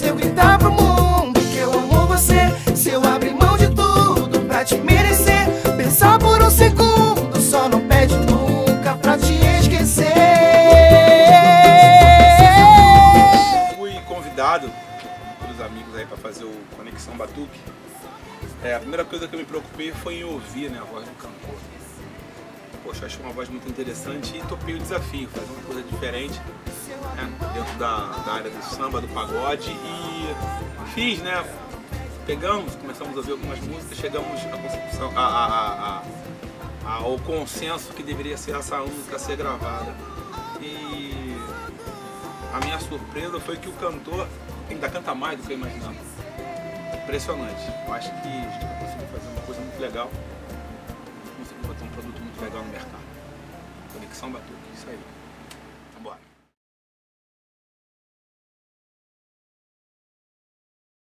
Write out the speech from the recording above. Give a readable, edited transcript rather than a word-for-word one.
eu gritar pro mundo que eu amo você, se eu abrir mão de tudo pra te merecer, pensar por um segundo, só não pede nunca pra te esquecer. Fui convidado pelos amigos aí pra fazer o Conexão Batuque. A primeira coisa que eu me preocupei foi em ouvir, né, a voz do cantor. Poxa, achei uma voz muito interessante e topei o desafio, fazer uma coisa diferente, né, dentro da área do samba, do pagode, e fiz, né, começamos a ouvir algumas músicas, chegamos à concepção, ao consenso que deveria ser essa música a ser gravada. E a minha surpresa foi que o cantor ainda canta mais do que eu imaginava. Impressionante. Eu acho que a gente vai conseguir fazer uma coisa muito legal, conseguir botar um produto muito legal no mercado. Conexão Batuque, isso aí.